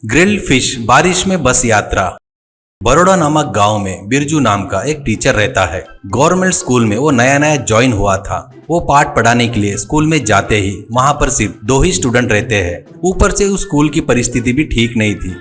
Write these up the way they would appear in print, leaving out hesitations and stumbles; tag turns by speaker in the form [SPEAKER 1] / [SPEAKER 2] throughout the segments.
[SPEAKER 1] Grilled fish बारिश में बस यात्रा। बड़ौदा नामक गांव में बिरजू नाम का एक टीचर रहता है। गवर्नमेंट स्कूल में वो नया नया ज्वाइन हुआ था। वो पाठ पढ़ाने के लिए स्कूल में जाते ही वहां पर सिर्फ 2 ही स्टूडेंट रहते हैं। ऊपर से उस स्कूल की परिस्थिति भी ठीक नहीं थी।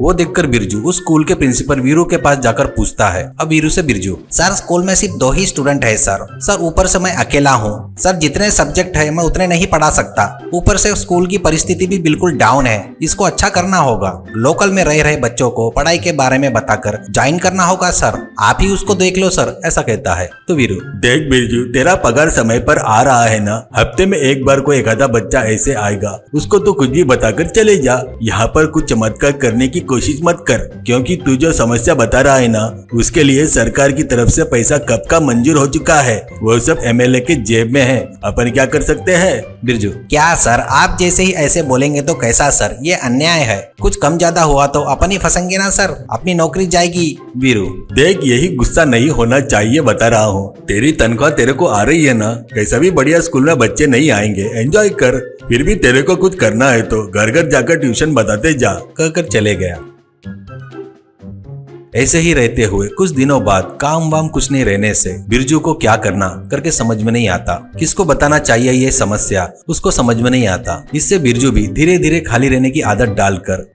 [SPEAKER 1] वो देखकर बिरजू उस स्कूल के प्रिंसिपल वीरू के पास जाकर पूछता है। अब वीरू से बिरजू,
[SPEAKER 2] सर स्कूल में सिर्फ 2 ही स्टूडेंट है सर ऊपर से मैं अकेला हूँ सर, जितने सब्जेक्ट है मैं उतने नहीं पढ़ा सकता। ऊपर से स्कूल की परिस्थिति भी बिल्कुल डाउन है, इसको अच्छा करना होगा। लोकल में रह रहे बच्चों को पढ़ाई के बारे में बताकर ज्वाइन करना होगा सर, आप ही उसको देख लो सर, ऐसा कहता है।
[SPEAKER 1] तो वीरू,
[SPEAKER 3] देख बिरजू, तेरा पगार समय पर आ रहा है ना, हफ्ते में एक बार कोई एक आधा बच्चा ऐसे आएगा, उसको तो कुछ भी बताकर चले जा। यहाँ पर कुछ चमत्कार करने की कोशिश मत कर, क्योंकि तू जो समस्या बता रहा है ना, उसके लिए सरकार की तरफ से पैसा कब का मंजूर हो चुका है। वो सब एमएलए के जेब में है, अपन क्या कर सकते हैं।
[SPEAKER 1] बिरजू,
[SPEAKER 2] क्या सर आप जैसे ही ऐसे बोलेंगे तो कैसा सर, ये अन्याय है। कुछ कम ज्यादा हुआ तो अपन ही फंसेंगे ना सर, अपनी नौकरी जाएगी।
[SPEAKER 1] वीरू,
[SPEAKER 3] देख यही गुस्सा नहीं होना चाहिए, बता रहा हूँ। तेरी तनख्वाह तेरे को आ रही है ना, कैसा भी बढ़िया स्कूल में बच्चे नहीं आएंगे, एंजॉय कर। फिर भी तेरे को कुछ करना है तो घर घर जाकर ट्यूशन बताते जा,
[SPEAKER 1] कहकर चले गया। ऐसे ही रहते हुए कुछ दिनों बाद काम वाम कुछ नहीं रहने से बिरजू को क्या करना करके समझ में नहीं आता। किसको बताना चाहिए ये समस्या उसको समझ में नहीं आता। इससे बिरजू भी धीरे धीरे खाली रहने की आदत डालकर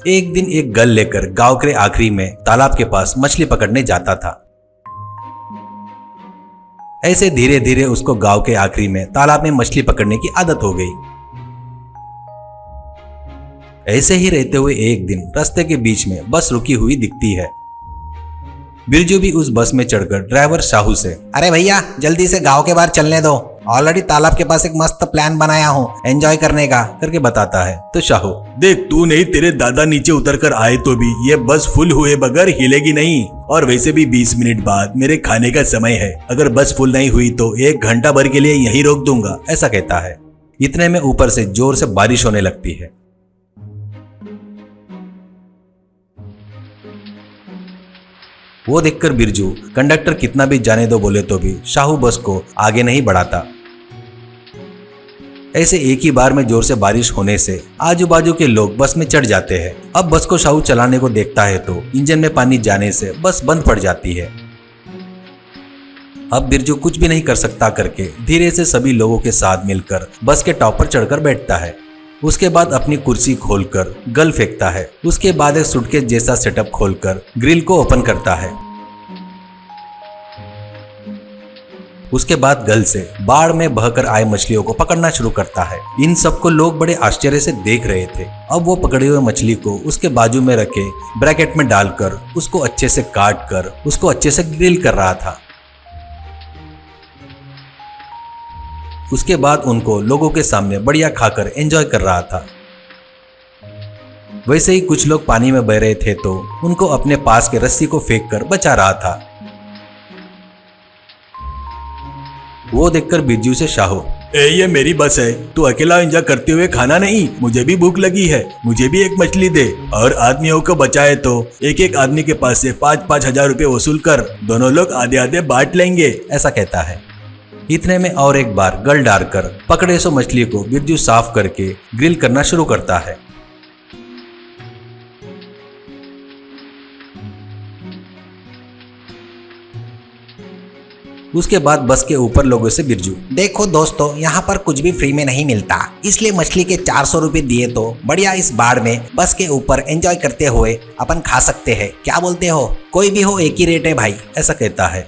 [SPEAKER 1] एक दिन एक गल लेकर गांव के आखिरी में तालाब के पास मछली पकड़ने जाता था। ऐसे धीरे धीरे उसको गांव के आखिरी में तालाब में मछली पकड़ने की आदत हो गई। ऐसे ही रहते हुए एक दिन रास्ते के बीच में बस रुकी हुई दिखती है। बिरजू भी उस बस में चढ़कर ड्राइवर शाहू से,
[SPEAKER 2] अरे भैया जल्दी से गांव के बाहर चलने दो, ऑलरेडी तालाब के पास एक मस्त प्लान बनाया हूँ एंजॉय करने का,
[SPEAKER 1] करके बताता है। तो शाहू,
[SPEAKER 3] देख तू नहीं तेरे दादा नीचे उतर कर आए तो भी ये बस फुल हुए बगैर हिलेगी नहीं। और वैसे भी 20 मिनट बाद मेरे खाने का समय है, अगर बस फुल नहीं हुई तो 1 घंटा भर के लिए यहीं रोक दूंगा,
[SPEAKER 1] ऐसा कहता है। इतने में ऊपर से जोर से बारिश होने लगती है। वो देखकर बिरजू कंडक्टर कितना भी जाने दो बोले तो भी शाहू बस को आगे नहीं बढ़ाता। ऐसे एक ही बार में जोर से बारिश होने से आजू बाजू के लोग बस में चढ़ जाते हैं। अब बस को शाहू चलाने को देखता है तो इंजन में पानी जाने से बस बंद पड़ जाती है। अब बिरजू कुछ भी नहीं कर सकता करके धीरे से सभी लोगों के साथ मिलकर बस के टॉप पर चढ़कर बैठता है। उसके बाद अपनी कुर्सी खोलकर गल फेंकता है। उसके बाद एक सूटकेस जैसा सेटअप खोलकर ग्रिल को ओपन करता है। उसके बाद गल से बाढ़ में बहकर आए मछलियों को पकड़ना शुरू करता है। इन सबको लोग बड़े आश्चर्य से देख रहे थे। अब वो पकड़े हुए मछली को उसके बाजू में रखे ब्रैकेट में डालकर उसको अच्छे से काट कर उसको अच्छे से ग्रिल कर रहा था। उसके बाद उनको लोगों के सामने बढ़िया खाकर एंजॉय कर रहा था। वैसे ही कुछ लोग पानी में बह रहे थे तो उनको अपने पास के रस्सी को फेंक कर बचा रहा था। वो देखकर बिरजू से शाहू,
[SPEAKER 3] ये मेरी बस है, तू अकेला एंजॉय करते हुए खाना नहीं, मुझे भी भूख लगी है, मुझे भी एक मछली दे। और आदमियों को बचाए तो एक एक आदमी के पास से 5-5 हजार रुपए वसूल कर दोनों लोग आधे आधे बांट लेंगे,
[SPEAKER 1] ऐसा कहता है। इतने में और एक बार गल डालकर पकड़े सो मछली को बिरजू साफ करके ग्रिल करना शुरू करता है। उसके बाद बस के ऊपर लोगों से बिरजू,
[SPEAKER 2] देखो दोस्तों यहाँ पर कुछ भी फ्री में नहीं मिलता, इसलिए मछली के 400 रुपए दिए तो बढ़िया इस बाढ़ में बस के ऊपर एंजॉय करते हुए अपन खा सकते हैं, क्या बोलते हो? कोई भी हो एक ही रेट है भाई,
[SPEAKER 1] ऐसा कहता है।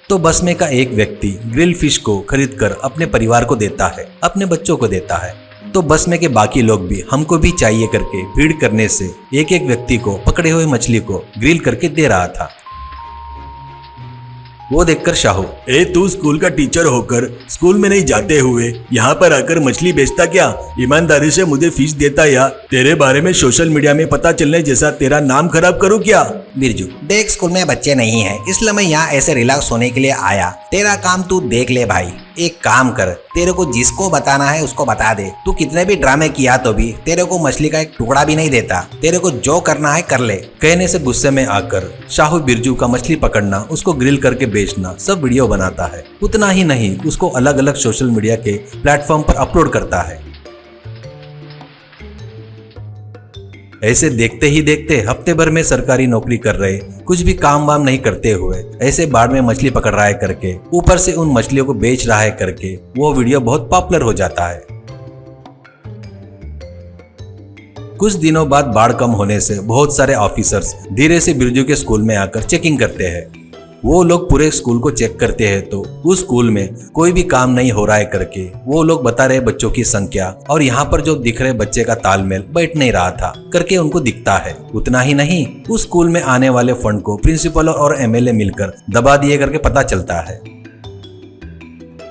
[SPEAKER 1] तो बस में का एक व्यक्ति ग्रिल फिश को खरीदकर अपने परिवार को देता है, अपने बच्चों को देता है। तो बस में के बाकी लोग भी हमको भी चाहिए करके भीड़ करने से एक एक व्यक्ति को पकड़े हुए मछली को ग्रिल करके दे रहा था। वो देखकर शाहू,
[SPEAKER 3] तू स्कूल का टीचर होकर स्कूल में नहीं जाते हुए यहाँ पर आकर मछली बेचता क्या? ईमानदारी से मुझे फीस देता या तेरे बारे में सोशल मीडिया में पता चलने जैसा तेरा नाम खराब करूँ क्या?
[SPEAKER 2] बिरजू, देख स्कूल में बच्चे नहीं है इसलिए मैं यहाँ ऐसे रिलैक्स होने के लिए आया, तेरा काम तू देख ले भाई। एक काम कर, तेरे को जिसको बताना है उसको बता दे। तू कितने भी ड्रामे किया तो भी तेरे को मछली का एक टुकड़ा भी नहीं देता, तेरे को जो करना है कर ले।
[SPEAKER 1] कहने से गुस्से में आकर शाहू बिरजू का मछली पकड़ना, उसको ग्रिल करके बेचना सब वीडियो बनाता है। उतना ही नहीं, उसको अलग अलग सोशल मीडिया के प्लेटफॉर्म पर अपलोड करता है। ऐसे देखते ही देखते हफ्ते भर में सरकारी नौकरी कर रहे, कुछ भी काम वाम नहीं करते हुए ऐसे बाढ़ में मछली पकड़ रहा है करके, ऊपर से उन मछलियों को बेच रहा है करके वो वीडियो बहुत पॉपुलर हो जाता है। कुछ दिनों बाद बाढ़ कम होने से बहुत सारे ऑफिसर्स धीरे से बिरजू के स्कूल में आकर चेकिंग करते हैं। वो लोग पूरे स्कूल को चेक करते हैं तो उस स्कूल में कोई भी काम नहीं हो रहा है करके वो लोग बता रहे बच्चों की संख्या और यहाँ पर जो दिख रहे बच्चे का तालमेल बैठ नहीं रहा था करके उनको दिखता है। उतना ही नहीं, उस स्कूल में आने वाले फंड को प्रिंसिपल और एमएलए मिलकर दबा दिए करके पता चलता है।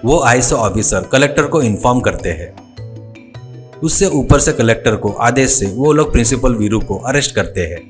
[SPEAKER 1] वो आईएएस ऑफिसर कलेक्टर को इन्फॉर्म करते हैं। उससे ऊपर से कलेक्टर को आदेश से वो लोग प्रिंसिपल वीरू को अरेस्ट करते हैं।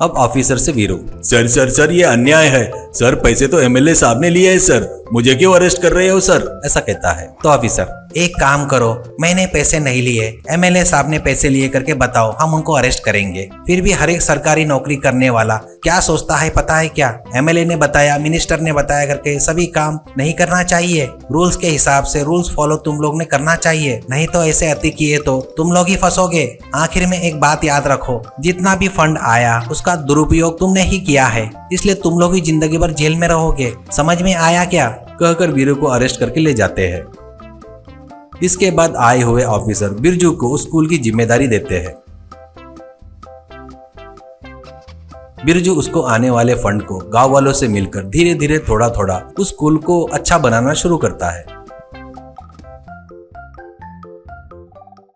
[SPEAKER 1] अब ऑफिसर से वीरू,
[SPEAKER 3] सर सर सर ये अन्याय है सर, पैसे तो एमएलए साहब ने लिए हैं सर, मुझे क्यों अरेस्ट कर रहे हो सर,
[SPEAKER 1] ऐसा कहता है। तो ऑफिसर,
[SPEAKER 2] एक काम करो, मैंने पैसे नहीं लिए, एमएलए साहब ने पैसे लिए करके बताओ, हम उनको अरेस्ट करेंगे। फिर भी हर एक सरकारी नौकरी करने वाला क्या सोचता है पता है क्या? एमएलए ने बताया, मिनिस्टर ने बताया करके सभी काम नहीं करना चाहिए। रूल्स के हिसाब से रूल्स फॉलो तुम लोग ने करना चाहिए, नहीं तो ऐसे अति किए तो तुम लोग ही फंसोगे। आखिर में एक बात याद रखो, जितना भी फंड आया उसका दुरुपयोग तुमने ही किया है, इसलिए तुम लोग ही जिंदगी भर जेल में रहोगे। समझ में आया क्या?
[SPEAKER 1] कहकर वीरू को अरेस्ट करके ले जाते हैं। इसके बाद आए हुए ऑफिसर बिरजू को स्कूल की जिम्मेदारी देते हैं। बिरजू उसको आने वाले फंड को गांव वालों से मिलकर धीरे धीरे थोड़ा थोड़ा उस स्कूल को अच्छा बनाना शुरू करता है।